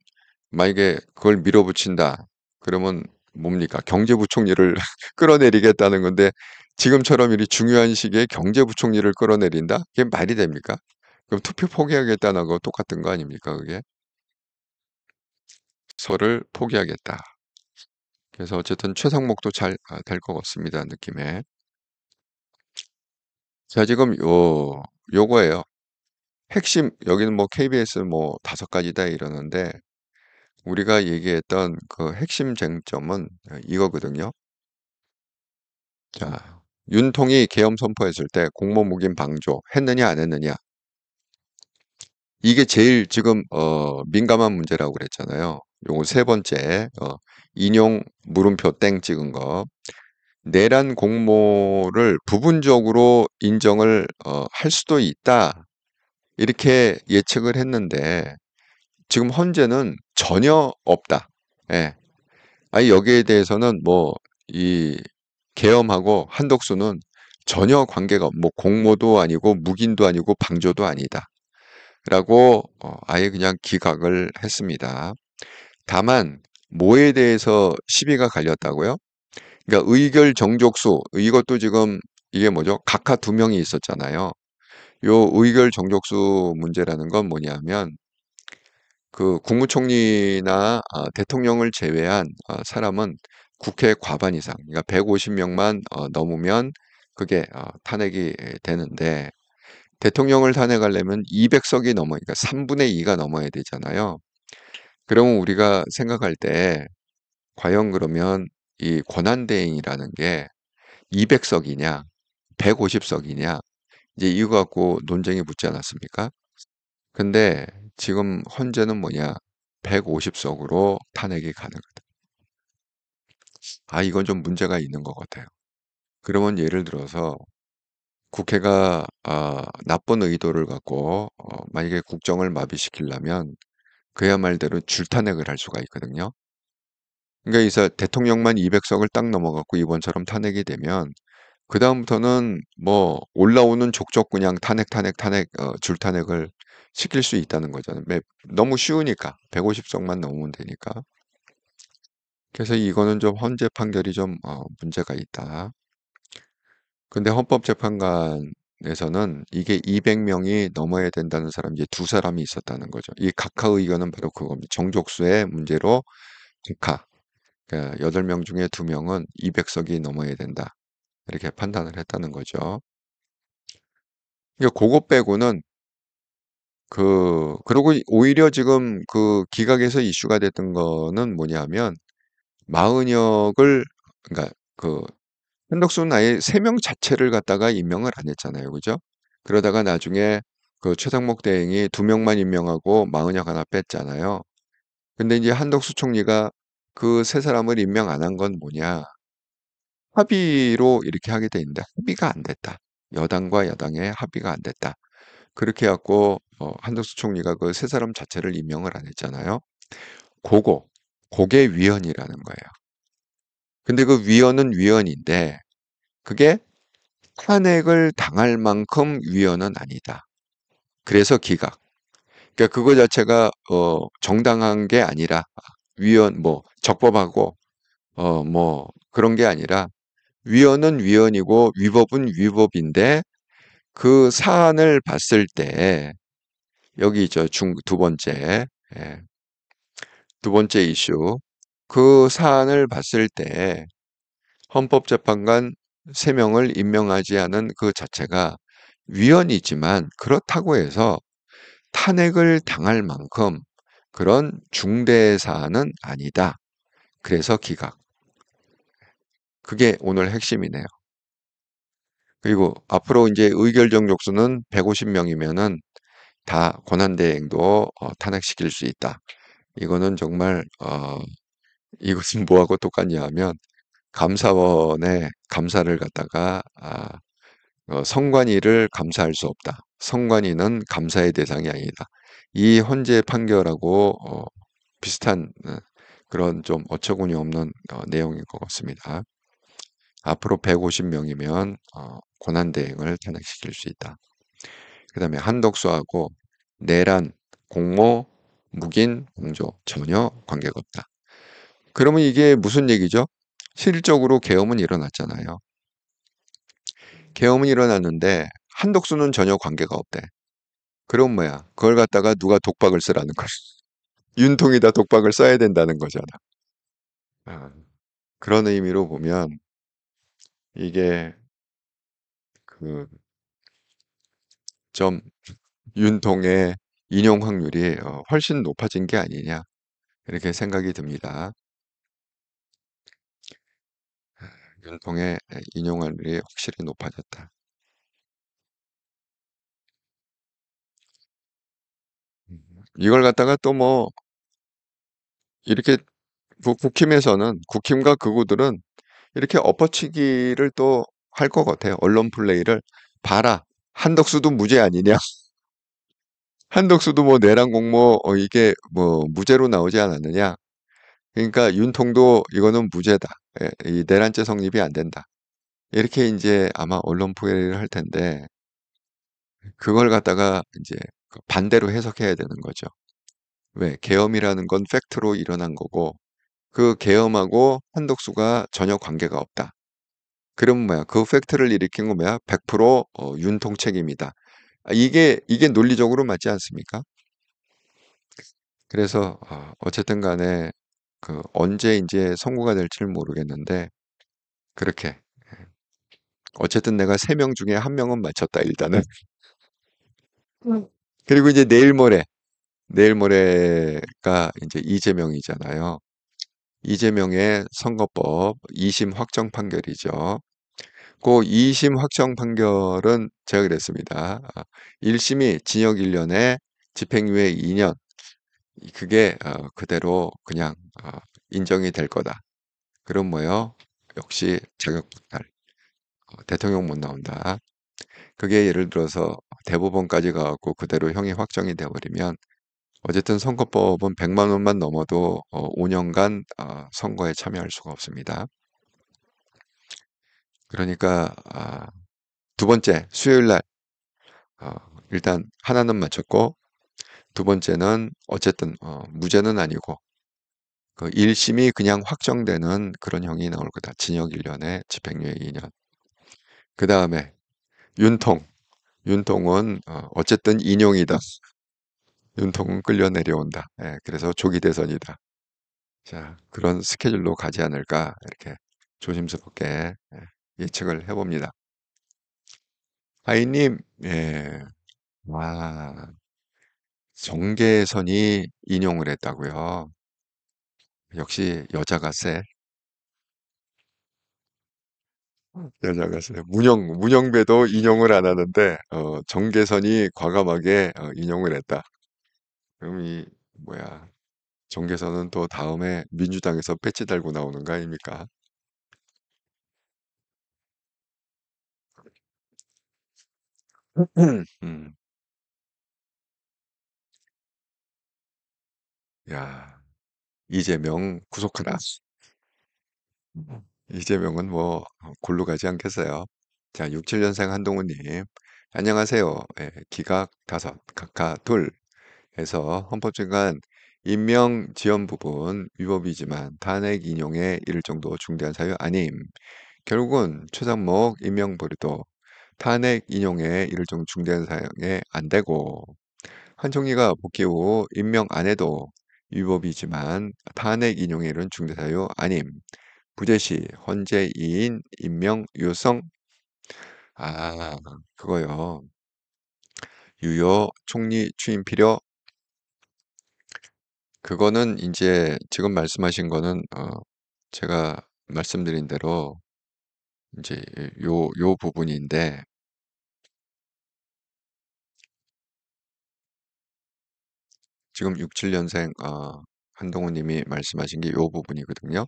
만약에 그걸 밀어붙인다. 그러면 뭡니까? 경제부총리를 끌어내리겠다는 건데 지금처럼 이리 중요한 시기에 경제부총리를 끌어내린다? 그게 말이 됩니까? 그럼 투표 포기하겠다는 거 똑같은 거 아닙니까, 그게? 서를 포기하겠다. 그래서 어쨌든 최상목도 잘 될 것 같습니다, 느낌에. 자, 지금 요거예요. 핵심, 여기는 뭐 KBS 뭐 5가지다 이러는데 우리가 얘기했던 그 핵심 쟁점은 이거거든요. 자, 윤통이 계엄 선포했을 때 공모무긴 방조 했느냐 안 했느냐. 이게 제일 지금 민감한 문제라고 그랬잖아요. 요거 3번째 인용 물음표 땡 찍은 거. 내란 공모를 부분적으로 인정을 할 수도 있다. 이렇게 예측을 했는데 지금 현재는 전혀 없다. 예. 아니 여기에 대해서는 뭐 이 계엄하고 한덕수는 전혀 관계가 뭐 공모도 아니고 묵인도 아니고 방조도 아니다. 라고 아예 그냥 기각을 했습니다. 다만 뭐에 대해서 시비가 갈렸다고요? 그러니까 의결 정족수 이것도 지금 이게 뭐죠? 각하 2명이 있었잖아요. 요 의결 정족수 문제라는 건 뭐냐면 그 국무총리나 대통령을 제외한 사람은 국회 과반 이상, 그러니까 150명만 넘으면 그게 탄핵이 되는데 대통령을 탄핵하려면 200석이 넘어, 그러니까 3분의 2가 넘어야 되잖아요. 그러면 우리가 생각할 때 과연 그러면 이 권한대행이라는 게 200석이냐, 150석이냐, 이제 이거 갖고 논쟁이 붙지 않았습니까? 근데 지금 현재는 뭐냐, 150석으로 탄핵이 가능하다. 이건 좀 문제가 있는 것 같아요. 그러면 예를 들어서 국회가 나쁜 의도를 갖고 만약에 국정을 마비시키려면 그야 말대로 줄탄핵을 할 수가 있거든요. 그러니까 이제 대통령만 200석을 딱 넘어갖고 이번처럼 탄핵이 되면 그 다음부터는 뭐 올라오는 족족 그냥 탄핵 줄탄핵을 시킬 수 있다는 거잖아요. 너무 쉬우니까 150석만 넘으면 되니까. 그래서 이거는 좀 헌재 판결이 좀 문제가 있다. 근데 헌법재판관에서는 이게 200명이 넘어야 된다는 사람 이제 2사람이 있었다는 거죠. 이 각하 의견은 바로 그겁니다. 정족수의 문제로 각하. 그러니까 8명 중에 2명은 200석이 넘어야 된다. 이렇게 판단을 했다는 거죠. 그러니까 그거 빼고는 그리고 오히려 지금 그 기각에서 이슈가 됐던 거는 뭐냐면 마은혁을 그러니까 그 한덕수는 아예 3명 자체를 갖다가 임명을 안 했잖아요. 그죠? 그러다가 나중에 그 최상목 대행이 2명만 임명하고 마은혁 하나 뺐잖아요. 근데 이제 한덕수 총리가 그 3사람을 임명 안 한 건 뭐냐? 합의로 이렇게 하게 돼 있는데 합의가 안 됐다. 여당과 여당의 합의가 안 됐다. 그렇게 해갖고 한덕수 총리가 그 3사람 자체를 임명을 안 했잖아요. 그게 위헌이라는 거예요. 근데 그 위헌은 위헌인데 그게 탄핵을 당할 만큼 위헌은 아니다. 그래서 기각. 그러니까 그거 자체가 정당한 게 아니라 위헌 뭐 적법하고 뭐 그런 게 아니라 위헌은 위헌이고 위법은 위법인데 그 사안을 봤을 때 여기 있죠. 2번째. 예. 2번째 이슈. 그 사안을 봤을 때 헌법재판관 3명을 임명하지 않은 그 자체가 위헌이지만 그렇다고 해서 탄핵을 당할 만큼 그런 중대 사안은 아니다. 그래서 기각. 그게 오늘 핵심이네요. 그리고 앞으로 이제 의결적 족수는 150명이면은 다 권한대행도 탄핵시킬 수 있다. 이거는 정말 이것은 뭐하고 똑같냐 하면 감사원의 감사를 갖다가 선관위를 감사할 수 없다. 선관위는 감사의 대상이 아니다. 이 헌재 판결하고 비슷한 그런 좀 어처구니 없는 내용인 것 같습니다. 앞으로 150명이면 권한대행을 탄핵시킬 수 있다. 그 다음에 한덕수하고 내란, 공모, 묵인, 공조 전혀 관계가 없다. 그러면 이게 무슨 얘기죠? 실질적으로 계엄은 일어났잖아요. 계엄은 일어났는데 한덕수는 전혀 관계가 없대. 그럼 뭐야? 그걸 갖다가 누가 독박을 쓰라는 거야. 윤통이다 독박을 써야 된다는 거잖아. 그런 의미로 보면 이게 좀 윤통의 인용 확률이 훨씬 높아진 게 아니냐 이렇게 생각이 듭니다. 윤통의 인용 확률이 확실히 높아졌다. 이걸 갖다가 또 뭐 이렇게 국힘과 극우들은 이렇게 엎어치기를 또 할 것 같아요. 언론 플레이를 봐라. 한덕수도 무죄 아니냐? 한덕수도 뭐 내란 공모 이게 뭐 무죄로 나오지 않았느냐? 그러니까 윤통도 이거는 무죄다. 이 내란죄 성립이 안 된다. 이렇게 이제 아마 언론 플레이를 할 텐데 그걸 갖다가 이제 반대로 해석해야 되는 거죠. 왜? 계엄이라는 건 팩트로 일어난 거고 그 계엄하고 한덕수가 전혀 관계가 없다. 그럼 뭐야? 그 팩트를 일으킨 거 뭐야? 100% 윤통 책임이다. 이게 논리적으로 맞지 않습니까? 그래서 어쨌든 간에 언제 이제 선고가 될지는 모르겠는데 그렇게 어쨌든 내가 3명 중에 1명은 맞췄다 일단은. 그리고 이제 내일 모레가 이제 이재명이잖아요. 이재명의 선거법 2심 확정 판결이죠. 그 2심 확정 판결은 제가 그랬습니다. 1심이 징역 1년에 집행유예 2년. 그게 그대로 그냥 인정이 될 거다. 그럼 뭐요? 역시 자격박탈. 대통령 못 나온다. 그게 예를 들어서 대법원까지 가고 그대로 형이 확정이 돼버리면 어쨌든 선거법은 100만 원만 넘어도 5년간 선거에 참여할 수가 없습니다. 그러니까 두 번째 수요일 날 일단 하나는 맞췄고 두 번째는 어쨌든 무죄는 아니고 그 1심이 그냥 확정되는 그런 형이 나올 거다. 징역 1년에 집행유예 2년. 그 다음에 윤통은 어쨌든 인용이다. 윤통은 끌려 내려온다. 그래서 조기 대선이다. 자, 그런 스케줄로 가지 않을까 이렇게 조심스럽게 예측을 해봅니다. 하이님, 정계선이 인용을 했다고요. 역시 여자가 세. 여자가 세. 문영배도 인용을 안 하는데 정계선이 과감하게 인용을 했다. 그럼 정계선은 또 다음에 민주당에서 배지 달고 나오는 거 아닙니까? 야, 이재명 구속하라. 이재명은 뭐 골로 가지 않겠어요. 자, 67년생 한동훈님, 안녕하세요. 기각 5, 각하 2 해서 헌법재판 임명 지연 부분 위법이지만 탄핵 인용에 이를 정도 중대한 사유 아님. 결국은 최상목 임명 보류도 탄핵 인용에 이를 정도 중대한 사유에 안 되고 한 총리가 복귀 후 임명 안 해도 위법이지만 탄핵 인용에 이른 중대 사유 아님. 부재시 헌재이인 임명 유효성. 그거요. 유효 총리 취임 필요. 그거는 이제 지금 말씀하신 거는 제가 말씀드린 대로 이제 요 부분인데, 지금 67년생 한동훈 님이 말씀하신 게 요 부분이거든요.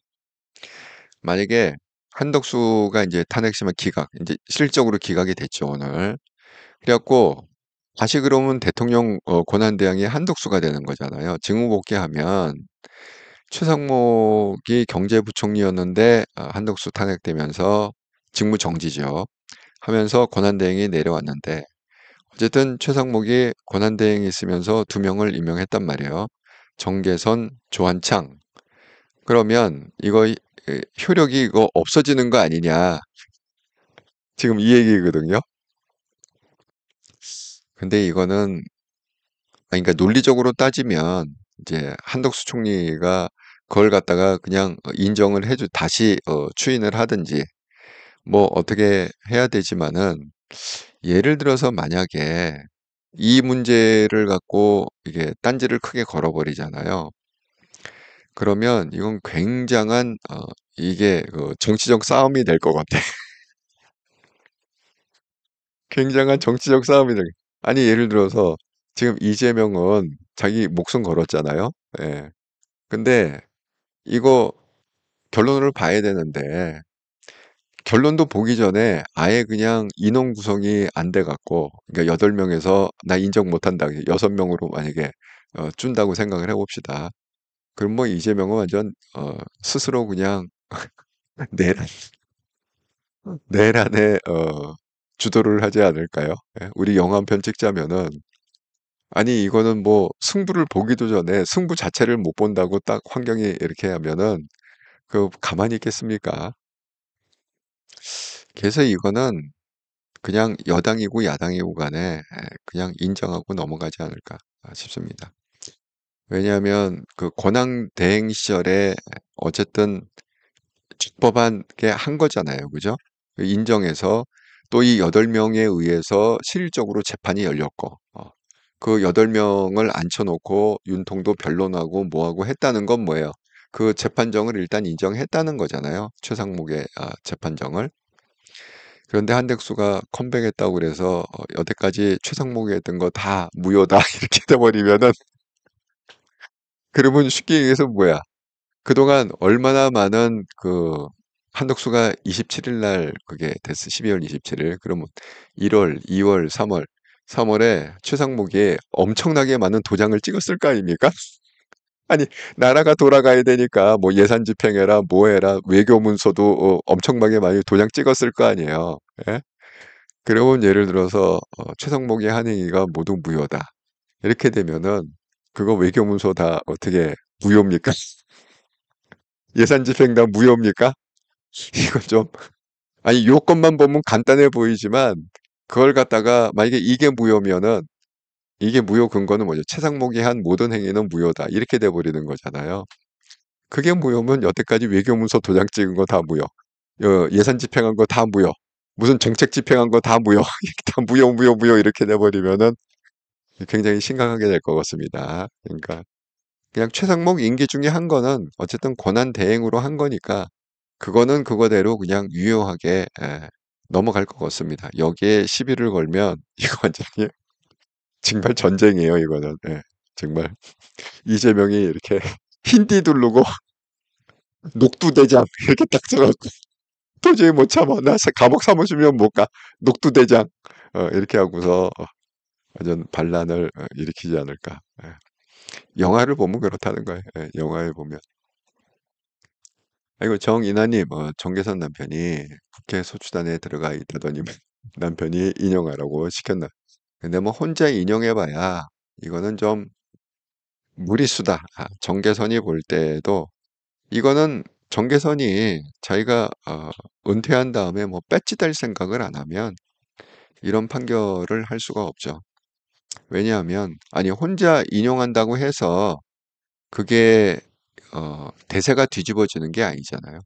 만약에 한덕수가 이제 탄핵심은 기각, 이제 실적으로 기각이 됐죠, 오늘. 그래갖고 다시 그러면 대통령 권한대행이 한덕수가 되는 거잖아요. 직무복귀하면 최상목이 경제부총리였는데 한덕수 탄핵되면서 직무 정지죠. 하면서 권한대행이 내려왔는데, 어쨌든 최상목이 권한대행이 있으면서 2명을 임명했단 말이에요. 정계선, 조한창. 그러면 이거 효력이 이거 없어지는 거 아니냐. 지금 이 얘기거든요. 근데 이거는 그러니까 논리적으로 따지면 이제 한덕수 총리가 그걸 갖다가 그냥 인정을 다시 추인을 하든지 뭐 어떻게 해야 되지만은, 예를 들어서 만약에 이 문제를 갖고 이게 딴지를 크게 걸어버리잖아요. 그러면 이건 굉장한 이게 정치적 싸움이 될 것 같아. 굉장한 정치적 싸움이 될. 아니 예를 들어서 지금 이재명은 자기 목숨 걸었잖아요. 예. 근데 이거 결론을 봐야 되는데, 결론도 보기 전에 아예 그냥 인원 구성이 안 돼 갖고, 그러니까 8명에서 나 인정 못 한다. 6명으로 만약에 준다고 생각을 해 봅시다. 그럼 뭐 이재명은 완전 스스로 그냥 내란 내란에 주도를 하지 않을까요? 예, 우리 영화 한 편 찍자면은, 아니 이거는 뭐 승부를 보기도 전에 승부 자체를 못 본다고 딱 환경이 이렇게 하면은 그 가만히 있겠습니까? 그래서 이거는 그냥 여당이고 야당이고 간에 그냥 인정하고 넘어가지 않을까 싶습니다. 왜냐하면 그 권한 대행 시절에 어쨌든 적법하게 한 거잖아요. 그죠? 인정해서 또 이 8명에 의해서 실질적으로 재판이 열렸고, 그 8명을 앉혀놓고 윤통도 변론하고 뭐하고 했다는 건 뭐예요? 그 재판정을 일단 인정했다는 거잖아요. 최상목의 재판정을. 그런데 한덕수가 컴백했다고 그래서 여태까지 최상목이 했던 거 다 무효다 이렇게 돼버리면은, 그러면 쉽게 얘기해서 뭐야? 그동안 얼마나 많은 한덕수가 27일 날 그게 됐어. 12월 27일. 그러면 1월, 2월, 3월에 최상목이 엄청나게 많은 도장을 찍었을 거 아닙니까? 아니, 나라가 돌아가야 되니까 뭐 예산 집행해라, 뭐 해라, 외교 문서도 엄청나게 많이 도장 찍었을 거 아니에요. 예? 그러면 예를 들어서 최상목의 한 행위가 모두 무효다. 이렇게 되면은 그거 외교 문서 다 어떻게 무효입니까? 예산 집행 다 무효입니까? 이건 좀, 아니 요건만 보면 간단해 보이지만, 그걸 갖다가 만약에 이게 무효면은, 이게 무효 근거는 뭐죠? 최상목이 한 모든 행위는 무효다. 이렇게 돼버리는 거잖아요. 그게 무효면 여태까지 외교문서 도장 찍은 거 다 무효. 예산 집행한 거 다 무효. 무슨 정책 집행한 거 다 무효. 다 무효 이렇게 돼버리면은 굉장히 심각하게 될 것 같습니다. 그러니까 그냥 최상목 임기 중에 한 거는 어쨌든 권한 대행으로 한 거니까 그거는 그거대로 그냥 유효하게 넘어갈 것 같습니다. 여기에 시비를 걸면 이거 완전히 정말 전쟁이에요, 이거는. 예, 정말 이재명이 이렇게 흰띠 두르고 녹두대장 이렇게 딱 써갖고 도저히 못 참아. 나 감옥 사무실면 못 가. 녹두대장 이렇게 하고서 완전 반란을 일으키지 않을까. 예. 영화를 보면 그렇다는 거예요. 예, 영화에 보면. 아이고 정인하님, 정계선 남편이 국회 소추단에 들어가 있다더니 남편이 인용하라고 시켰나. 근데 뭐 혼자 인용해봐야 이거는 좀 무리수다. 정계선이 볼 때도 이거는 정계선이 자기가 은퇴한 다음에 뭐 배지될 생각을 안 하면 이런 판결을 할 수가 없죠. 왜냐하면 아니 혼자 인용한다고 해서 그게 대세가 뒤집어지는 게 아니잖아요.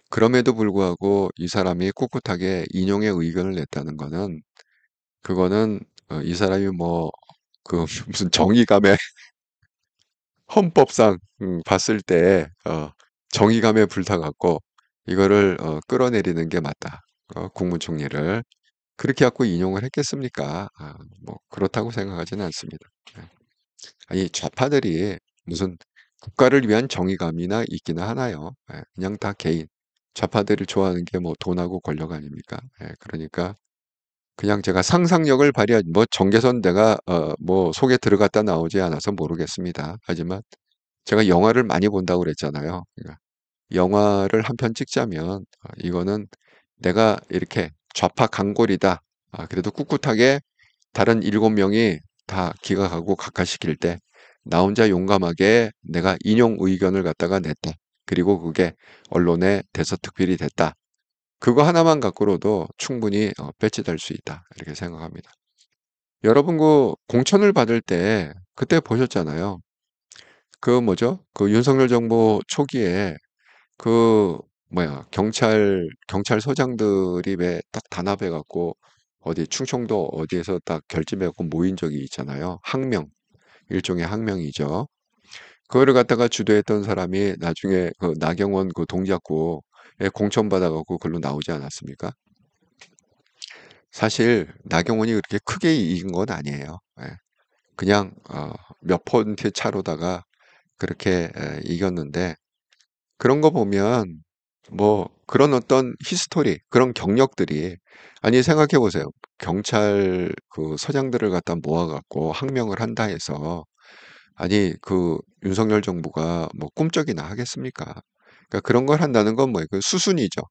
그럼에도 불구하고 이 사람이 꿋꿋하게 인용의 의견을 냈다는 거는 그거는 이 사람이 뭐 그 무슨 정의감에 헌법상 봤을 때 정의감에 불타갖고 이거를 끌어내리는 게 맞다. 국무총리를 그렇게 갖고 인용을 했겠습니까? 뭐 그렇다고 생각하지는 않습니다. 네. 아니 좌파들이 무슨 국가를 위한 정의감이나 있기나 하나요? 예, 그냥 다 개인. 좌파들을 좋아하는 게 뭐 돈하고 권력 아닙니까? 예, 그러니까 그냥 제가 상상력을 발휘하지 뭐 정계선 내가 뭐 속에 들어갔다 나오지 않아서 모르겠습니다. 하지만 제가 영화를 많이 본다고 그랬잖아요. 그러니까 영화를 한 편 찍자면 이거는 내가 이렇게 좌파 강골이다. 그래도 꿋꿋하게 다른 7명이 다 기각하고 각하시킬 때 나 혼자 용감하게 내가 인용 의견을 갖다가 냈다. 그리고 그게 언론에 대서특필이 됐다. 그거 하나만 갖고로도 충분히 배치될 수 있다. 이렇게 생각합니다. 여러분 그 공천을 받을 때 그때 보셨잖아요. 그 뭐죠? 그 윤석열 정부 초기에 그 뭐야 경찰서장들이 왜 딱 단합해 갖고 어디 충청도 어디에서 딱 결집해 갖고 모인 적이 있잖아요. 항명 일종의 항명이죠. 그거를 갖다가 주도했던 사람이 나중에 그 나경원 그 동작구에 공천 받아갖고 글로 나오지 않았습니까? 사실 나경원이 그렇게 크게 이긴 건 아니에요. 예. 그냥 몇 포인트 차로다가 그렇게 이겼는데 그런 거 보면 뭐 그런 어떤 히스토리 그런 경력들이 아니 생각해 보세요. 경찰 그 서장들을 갖다 모아갖고 항명을 한다 해서 아니 그 윤석열 정부가 뭐 꿈쩍이나 하겠습니까? 그러니까 그런 걸 한다는 건 뭐예요? 그 수순이죠.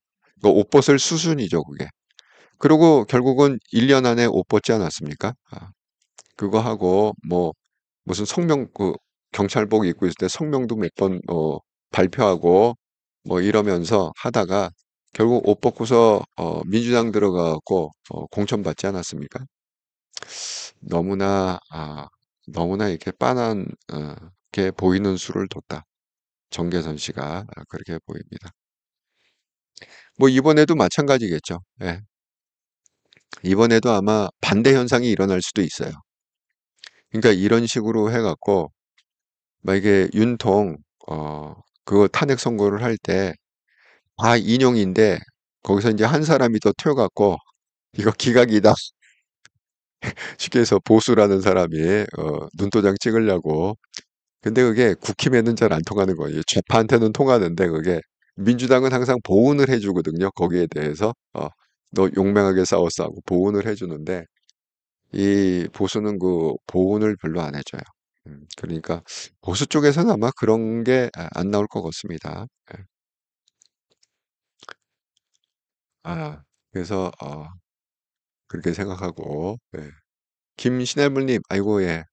그 옷 벗을 수순이죠, 그게. 그리고 결국은 1년 안에 옷 벗지 않았습니까? 그거 하고 뭐 무슨 성명 그 경찰복 입고 있을 때 성명도 몇 번 발표하고 뭐 이러면서 하다가 결국 옷 벗고서 민주당 들어가고 공천 받지 않았습니까? 너무나 너무나 이렇게 빤한 게 보이는 수를 뒀다. 정계선 씨가 그렇게 보입니다. 뭐 이번에도 마찬가지겠죠. 예. 이번에도 아마 반대 현상이 일어날 수도 있어요. 그러니까 이런 식으로 해갖고 만약에 윤통 그거 탄핵 선고를 할 때 다 인용인데 거기서 이제 한 사람이 더 튀어갖고 이거 기각이다. 쉽게 해서 보수라는 사람이 눈도장 찍으려고. 근데 그게 국힘에는 잘 안 통하는 거예요. 좌파한테는 통하는데 그게 민주당은 항상 보훈을 해주거든요. 거기에 대해서 너 용맹하게 싸웠어 하고 보훈을 해주는데 이 보수는 그 보훈을 별로 안 해줘요. 그러니까 보수 쪽에서는 아마 그런 게 안 나올 것 같습니다. 예. 그래서 그렇게 생각하고 예. 김신혜물님, 아이고 예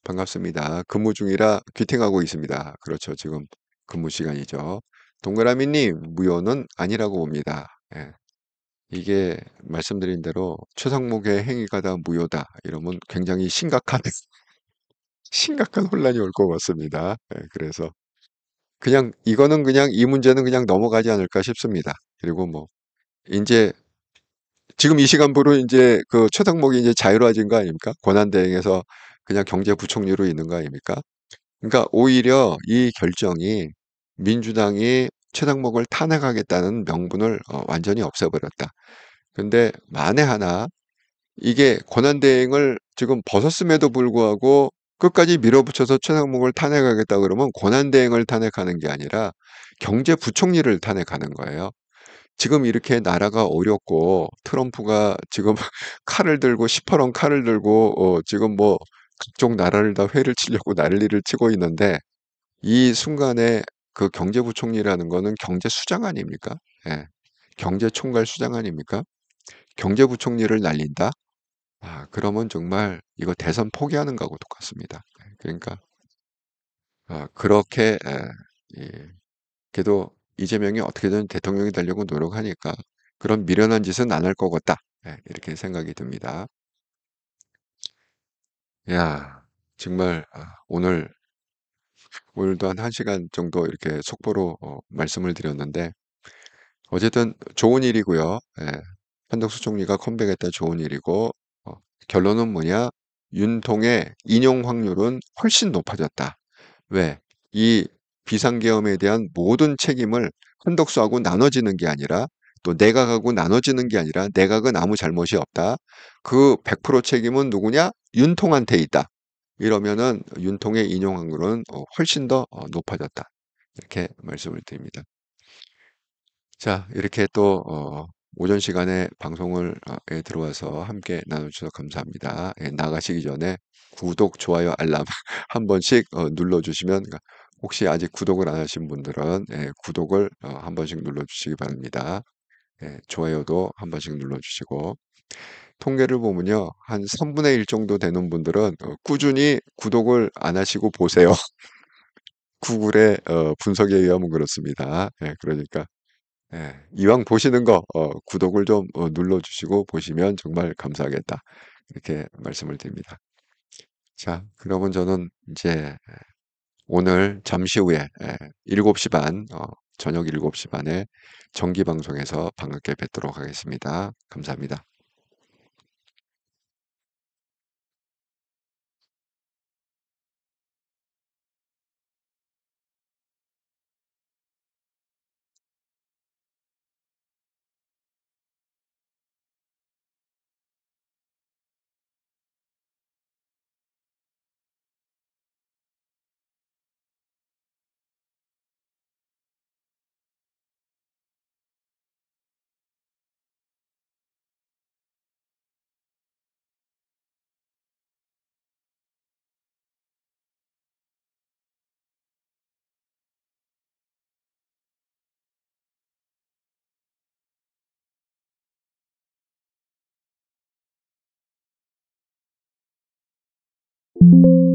반갑습니다. 근무 중이라 귀팅하고 있습니다. 그렇죠. 지금 근무 시간이죠. 동그라미님, 무효는 아니라고 봅니다. 예. 이게 말씀드린 대로 최상목의 행위가 다 무효다. 이러면 굉장히 심각한 혼란이 올 것 같습니다. 예, 그래서 그냥 이거는 그냥 이 문제는 그냥 넘어가지 않을까 싶습니다. 그리고 뭐 이제 지금 이 시간부로 이제 그 최상목이 이제 자유로워진 거 아닙니까? 권한대행에서 그냥 경제부총리로 있는 거 아닙니까? 그러니까 오히려 이 결정이 민주당이 최상목을 탄핵하겠다는 명분을 완전히 없애버렸다. 근데 만에 하나 이게 권한대행을 지금 벗었음에도 불구하고 끝까지 밀어붙여서 최상목을 탄핵하겠다 그러면 권한대행을 탄핵하는 게 아니라 경제부총리를 탄핵하는 거예요. 지금 이렇게 나라가 어렵고 트럼프가 지금 칼을 들고 시퍼런 칼을 들고 지금 뭐 각종 나라를 다 회를 치려고 난리를 치고 있는데 이 순간에 그 경제부총리라는 거는 경제수장 아닙니까? 예. 경제총괄 수장 아닙니까? 경제부총리를 날린다? 그러면 정말 이거 대선 포기하는 거하고 똑같습니다. 그러니까 그렇게 그래도 이재명이 어떻게든 대통령이 되려고 노력하니까 그런 미련한 짓은 안 할 것 같다. 이렇게 생각이 듭니다. 야, 정말 오늘도 한 1시간 정도 이렇게 속보로 말씀을 드렸는데 어쨌든 좋은 일이고요. 예, 한덕수 총리가 컴백했다 좋은 일이고 결론은 뭐냐? 윤통의 인용 확률은 훨씬 높아졌다. 왜? 이 비상계엄에 대한 모든 책임을 한덕수하고 나눠지는 게 아니라 또 내각하고 나눠지는 게 아니라 내각은 아무 잘못이 없다. 그 100% 책임은 누구냐? 윤통한테 있다. 이러면은 윤통의 인용 확률은 훨씬 더 높아졌다. 이렇게 말씀을 드립니다. 자, 이렇게 또 오전 시간에 방송을 에 들어와서 함께 나눠주셔서 감사합니다. 예, 나가시기 전에 구독, 좋아요, 알람 한 번씩 눌러주시면 혹시 아직 구독을 안 하신 분들은 예, 구독을 한 번씩 눌러주시기 바랍니다. 예, 좋아요도 한 번씩 눌러주시고 통계를 보면요. 한 3분의 1 정도 되는 분들은 꾸준히 구독을 안 하시고 보세요. 구글의 분석에 의하면 그렇습니다. 예, 그러니까 예, 이왕 보시는 거 구독을 좀 눌러주시고 보시면 정말 감사하겠다. 이렇게 말씀을 드립니다. 자, 그러면 저는 이제 오늘 잠시 후에 7시 반, 저녁 7시 반에 정기 방송에서 반갑게 뵙도록 하겠습니다. 감사합니다. you